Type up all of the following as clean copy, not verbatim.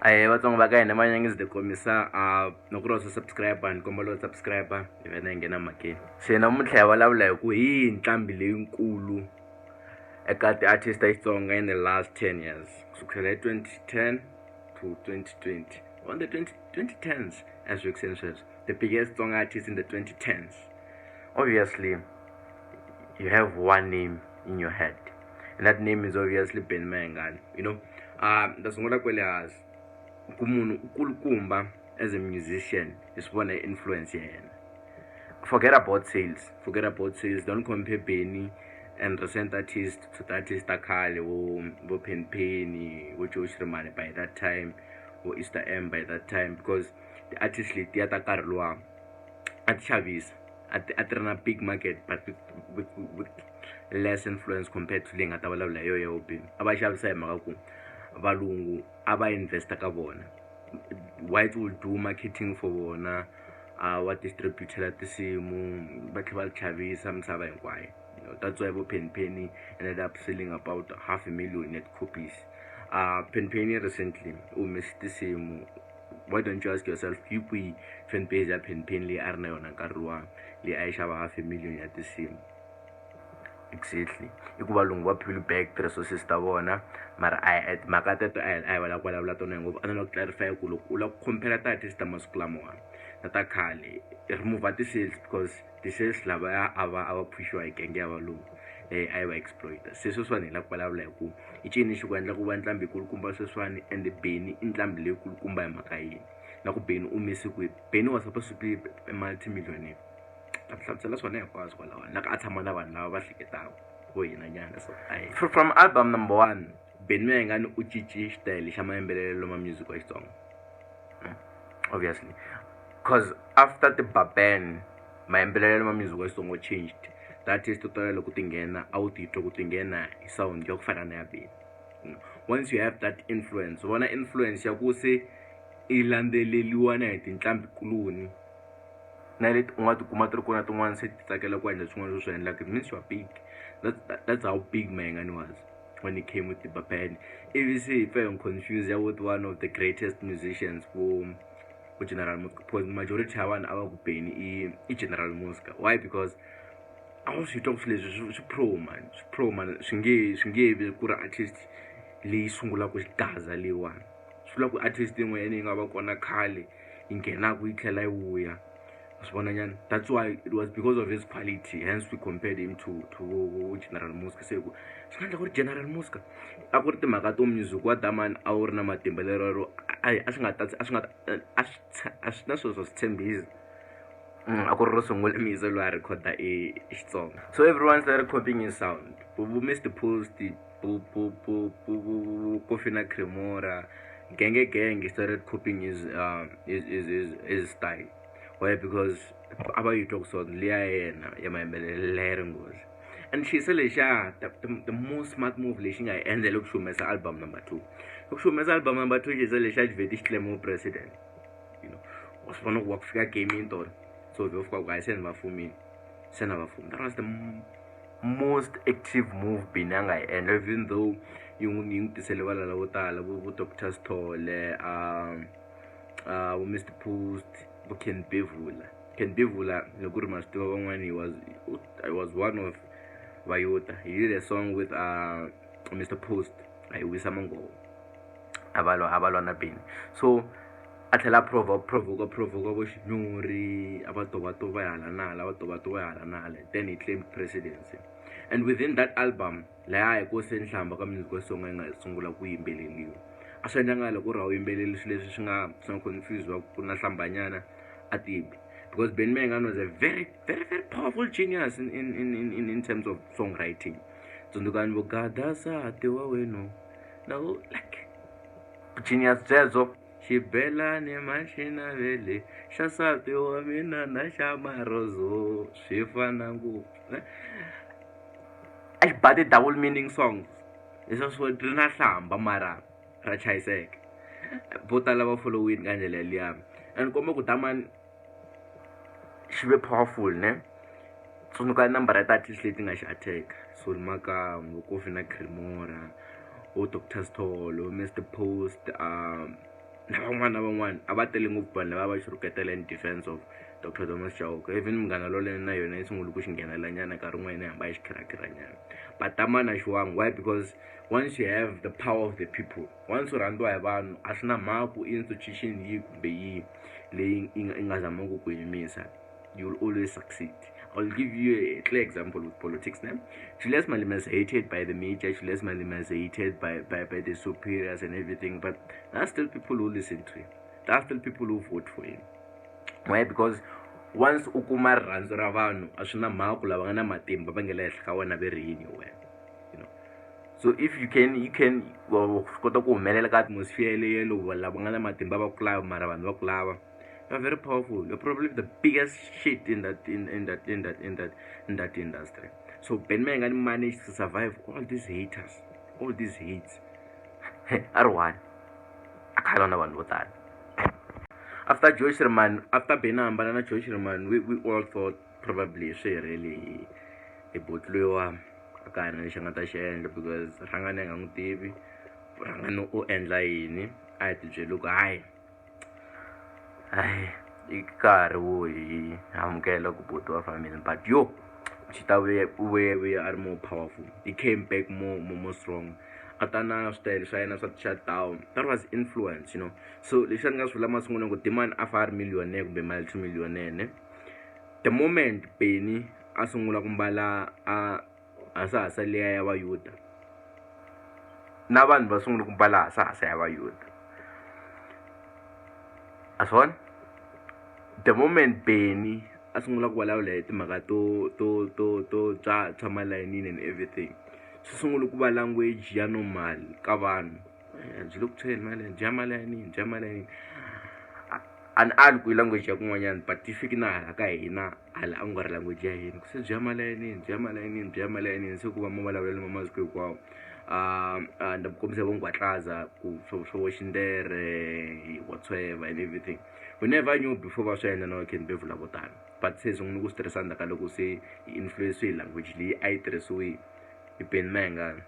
Aye vatsongo va ka hina manyangisi komisa loko ro subscribe ni kombela u subscribe hi vena hi nghena makeni se namuntlha hi vulavula hi ku hi ntlambi leyikulu eka ti-artist ta Xitsonga in the last 10 years kusukela hi 2010 to 2020 on the 2010s as we extend sweswo the biggest song artist in the 2010s. Obviously you have one name in your head and that name is obviously Benny Mayengani. You know, ndasungula kwele hansi kumunhu ukulukumba as a musician hi swi vona influence ya yena. Forget about sales, don't compare Benny and recent artists to the artist ta khale vo Penny vo Joe Shrimane by that time vo Easter M by that time, because the artists letiya ta nkarhi luwa a ti xavisa a ti ri na big market but with less influence compared to leyi nga ta vulavula hi yoho Benny. A va xavisa hi mhaka ku valungu a va investa ka vona, white will do marketing for vona, va distributela tinsimu va tlhela va chavisa misava hinkwayo. You know, that's why vo Penny ended up selling about 500,000 net copies. Penny recently humese tinsimu. Why don't you ask yourself, you kwihi fan base ya Penny leyi a ri na yona nkarhi luwa leyi a yi xava 500,000 ya tinsimu? Exactly. I ku valungu va pull back ti-resources ta vona, mara mhaka teto a hi vala ku vulavula tona ngopfu. A ni la ku clarify ku loko u la ku compare ti-artist ta masiku lamawa na ta khale remove ti-sales, because ti-sales lavaya a va pushiwa hi genge ya valungu a yi va exploiter. Se sweswiwani hi la ku vulavula hi ku i cini xi ku endla ku va ntlambi yikulukumba sweswiwani and Benny i ntlambi leyikulukumba hi mhaka yini, na ku Benny u humese kwihi. Benny was supposed to be a multi-millionaire. Hlamusela swona hinkwaswo kwalawa loko a tshama na vanhu lava va hleketaka vo hina nyana. So from album number 1 Benny Mayengani u cince xitayili xa mayimbelelo ma music wa Xitsonga, obviously, because after the Baben mayimbelelo ma music wa Xitsonga changed. The artist to tala loko ti nghena a wu titwa ku ti nghena hi sound ya ku fana na ya Benny. Once you have that influence, vona influence ya ku se i landzeleliwa na hi tintlambi kuloni na leti u nga ti kuma ti ri kona tin'wana se ti tsakela ku endla swin'wana swo swi endlaka. It means you are big. That's how big Mayengani was when he came with the Baben. If you see, if I'm confused with one of the greatest musicians for General Muzka, because majority ya vanhu a va ku Benny i General Muzka. Why? Because a wu swi twa ku leswi swi pro man swi nge vi ku ri artist leyi sungulaka xigaza leyiwani. Swi vula ku artist yin'wana yi nga va kona khale yi nghenaka yi tlhela yi vuya. That's why it was because of his quality, hence we compared him to General Muzka. Se ku swi nga endla ku ri General Muzka a ku ri timhaka to music wa damani a wu ri na matimba lero a swi na swilo swo swi tshembisa. A ku ri ro sungula miyise loyi a rhekhoda Xitsonga. So everyone started copying his sound. Mr. Post, Kofi na Cremora, gang started copying his style. Why? Because about you talk so liya ya mayimbelelo leri ngozi. And she said the most smart move leyi nga endla loko xi humesa album number 2. Loko xi humesa album number 2 she said lexa vheti xi claim president. You know, wa swi vona ku wa ku fika gaming tona. So we fika ku hayi se ni va fumini. That was the most active move Benny a nga yi endla, even though yi n'wi tisele valala vo tala vo Dr. Sithole, vo Mr. Post, vo Ken Bevula loko ri ma swi tiva van'wana he was one of Vayota. He did a song with Mr. Post I wisa mango avalwa na Benny. So a tlhela provoke vo Xinyori a va tovatova hala na hala, then he claimed presidency. And within that album laha hi ko se nhlamba ka music wa Xitsonga yi nga sungula ku yimbeleliwa. A swi endlanga loko ri ha yimbeleli swilo leswi swi nga confuse wa ku na hlambanyana a tibi, because Benny Mayengani was a very powerful genius in terms of songwriting. Tsundzukani vo gadasa atiwa wenu no, like genius byezo xibelani maxina vele xa nsati wa mina na xa Marozo swi fana ngopfu. A xi ba ti-double meaning songs leswi swo ri na hlamba mara ra chayiseka. Vo tala va followini ka ndlela liya and komba ku damani xi ve powerful ne. Tsundzuka number ya ti-artist leti nga xi attack, Soul Makambu, Kofi na Cremora, Dr. Sithole, Mr. Post, na van'wana a va tele ngopfu vanhu lava va xurhuketela in defense of Dr. Thomas Chauke. Even munghana lolene na yona yi sungule ku xi nghenela nyana nkarhi wun'wana yi hamba yi xi khirakhiranyana, but tamana xiwangi. Why? Because once you have the power of the people, once u rhandziwa hi vanhu, a swi na mhaka ku institution yi kumbe yihi leyi i nga zamaka ku yimisa, you will always succeed. I'll give you a clear example with politics now. Julius Malema is hated by the media, Julius Malema is hated by the superiors and everything, but there are still people who listen to him. There are still people who vote for him. Why? Because once u kuma rirhandzu ra vanhu, a swi na mhaka ku lava nga na matimba va nge le henhla ka wena ve ri yini wena, you know. So if you can kota ku humelela ka atmosphere leyi loko lava nga na matimba va ku lava mara vanhu va ku lava, you're very powerful. You're probably the biggest shit in that industry. So Ben Mengan managed to survive all these haters, all these hates. Arwan, I can't know that. After Joe Sherman, after Benamba and Joe Sherman, we all thought probably she really a bootloa a kind of Shangata because Ranganang TV, Rangano and Laini, I had to look high. I car we I'm going to put to a family, but yo, we are more powerful. He came back more strong. Atana style, China shut down. That was influence, you know. So the Shangas Lamas go demand a 5 millionaire, be multi-millionaire. The moment Penny Asungula Kumbala asa salia yawa youth. Navan Basung Kumbala asa yawa youth. As one, the moment Penny asungula kwala le timakato to chamalani and everything. Sungula kuba language ya normal ka vanhu. Look to mali jamalani. An alku language ya kun'wanyana but ifiki na hala ka hina hala a nga ri language ya hina. Ku se jamalani se ku va mo vulavuleli masiku hinkwawo. And kombisa vo ngwatlaza ku swo xindere whatsoever and everything. We never knew before va swi endla na can bevula vo tala, but se sungula ku swi tirhisana ka loko se hi influence hi language leyi a yi tirhisiwi hi Ben Mengan.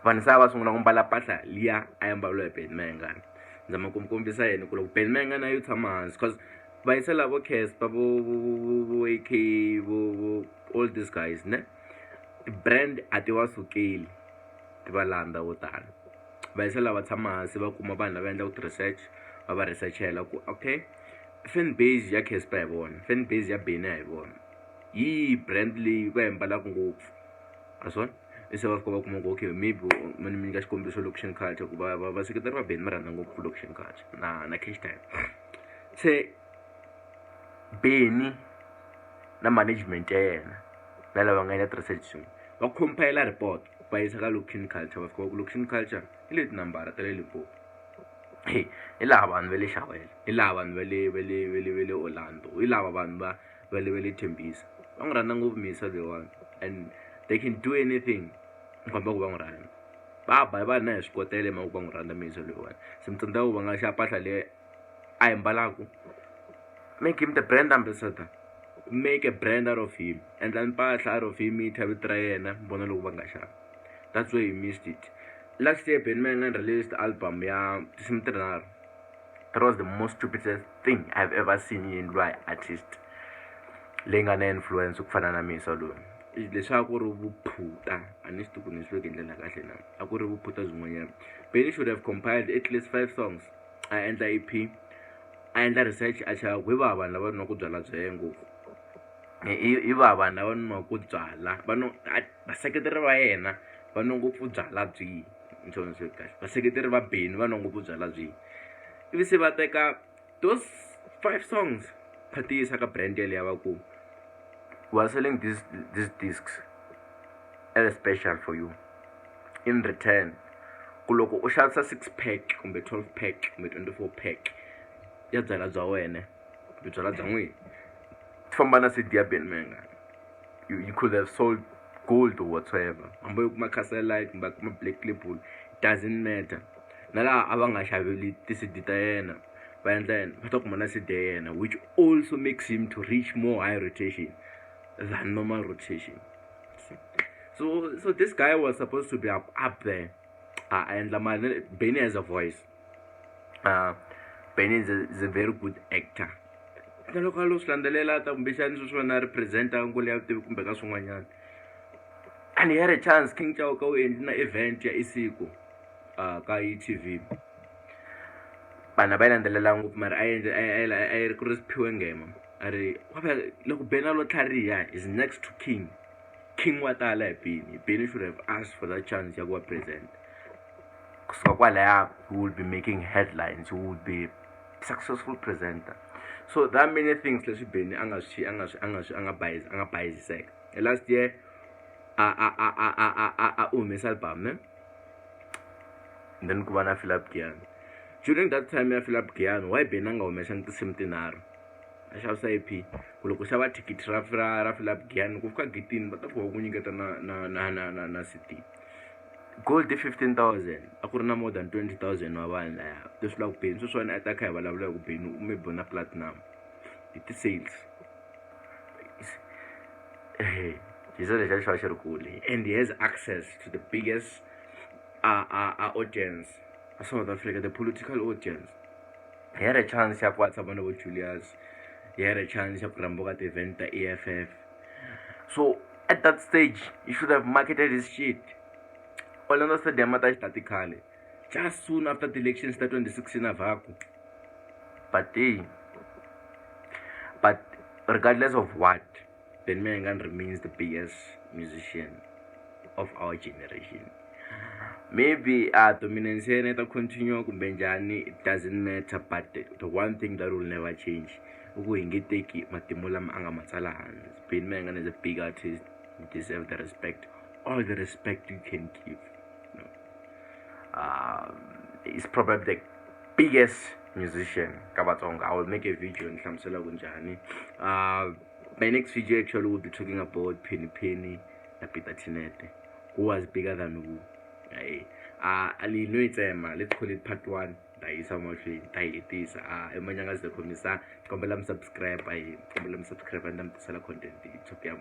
Vanhu se va sungula ku mbala mpahla liya a yi mbariwa hi Ben Mengan. Nzama ku mi kombisa yini ku loko Ben Mengan a yo tshama hansi, because va yisela vo Casper vo AK vo all these guys ne brand a ti wa sukeli ti va landa vo tala. Va yisela va tshama hansi va kuma vanhu lava endlaka research, va va researchela ku okay fan base ya Casper hi vona, fan base ya Ben hi vona, yi brand leyi va yi mbalaka ngopfu aswona. Se va fika va kuma ku okay maybe mani mi nyika xikombiso location culture ku va seketeri va Ben mi rhandza ngopfu location culture na cash time. Se Beni na management ya yena na lava nga endla research va compile report va yisa ka location culture, va fika ku location culture hi leti nambara ta le Limpopo. Hi laha vanhu va le Xawela, hi laha vanhu va le Orlando, hi lava vanhu va le Tembisa va n'wi rhandza ngopfu misa leyiwani, and they can do anything komba ku va n'wi rhandza. Va ba vanhu na hi swi kotele mhaka ku va n'wi rhandza misa leyiwani. Se mi tsundzuka ku va nga xa mpahla leyi a hi mbalaku, make him the brand ambassador, make a brand out of him, endla mpahla out of him, yi tha vito ra yena, vona loko va nga xava. That's where he missed it. Last year Ben Mengan released the album ya Tisimu Tinharhu. That was the most stupidest thing I've ever seen in by artist leyi nga na influence ku fana na misa loyi. Leswi a ku ri vuphuta, a ni swi tivi ku ni swi veke ndlela kahle na, a ku ri vuphuta byin'wanyana. Ben should have compiled at least 5 songs, a endla EP, a endla research, a xava ku hi va vanhu lava nwa ku byala byaye ngopfu, hi va vanhu lava nwa ku byala vaseketeri va yena va nwa ngopfu byala byihi, vaseketeri va Ben va nwa ngopfu byala byihi. Ivi se va teka those 5 songs va ti yisa ka brand yeleyo va ku we are selling these discs as a special for you. In return ku loko u xavisa 6 pack kumbe 12 pack kumbe 24 pack ya byala bya wena kumbe byala bya n'wina ti famba na CD ya Ben Mengan, you could have sold gold or whatsoever, hambi u kuma Castlelight kumbe kuma Black Label, doesn't matter. Na laha a va nga xaveli ti-CD ta yena va endla yena va ta kuma na CD ya yena, which also makes him to reach more high rotation than normal rotation. So this guy was supposed to be up there. And Benny has a voice. Benny is a very good actor. Loko a lo swi landzelela ta kumbexani sweswi na representa nkulu ya vutivi kumbe ka swin'wanyana, and he had a chance King Chauke u endli na event ya isiku ka e-TV. Vanhu va yi landzelela ngopfu mara a yi ri ku ri Siphiwe Ngema a ri loko Benny a lo tlhariha is next to King wa tala hi Benny. Benny should have asked for that chance ya ku va present. Kusuka kwalaya he would be making headlines, he would be successful presenter. So there are many things leswi Benny anga bayiziseka. Last year humesa album ne, and then ku va na Philip Giyani. During that time ya Philip Giyani, why Benny anga humesa tinsimu tinharhu a xavisa EP ku loko xava thikithi ra Philip Giyani ku fika gitini va ta ku nyiketa na CD. Gold 15,000 a ku ri na more than 20,000 wa vanhu laya. Leswi la ku Benny sweswiwani a ta kha hi vulavula ku Benny u maybe na platinum hi ti-sales. He said the church was cool, and he has access to the biggest audience, South Africa, the political audience. He had a chance to watch someone with Julius. He had a chance to Ramboga at the event, the EFF. So at that stage, he should have marketed his shit. All understood the matter statically. Just soon after the elections, that 2016 of Haku. But regardless of what, Benny Mayengani remains the biggest musician of our generation. Maybe dominance here continue kumbenjani, it doesn't matter, but the one thing that will never change, Benny Mayengani is a big artist. He deserves the respect, all the respect you can give. He's probably the biggest musician Kabatonga. I will make a video in Kamsela Gunjani. My next video actually will be talking about Penny na Peter Tinete. Who was bigger than who? Let's call it part 1. Let's subscribe and I'm content. It's okay.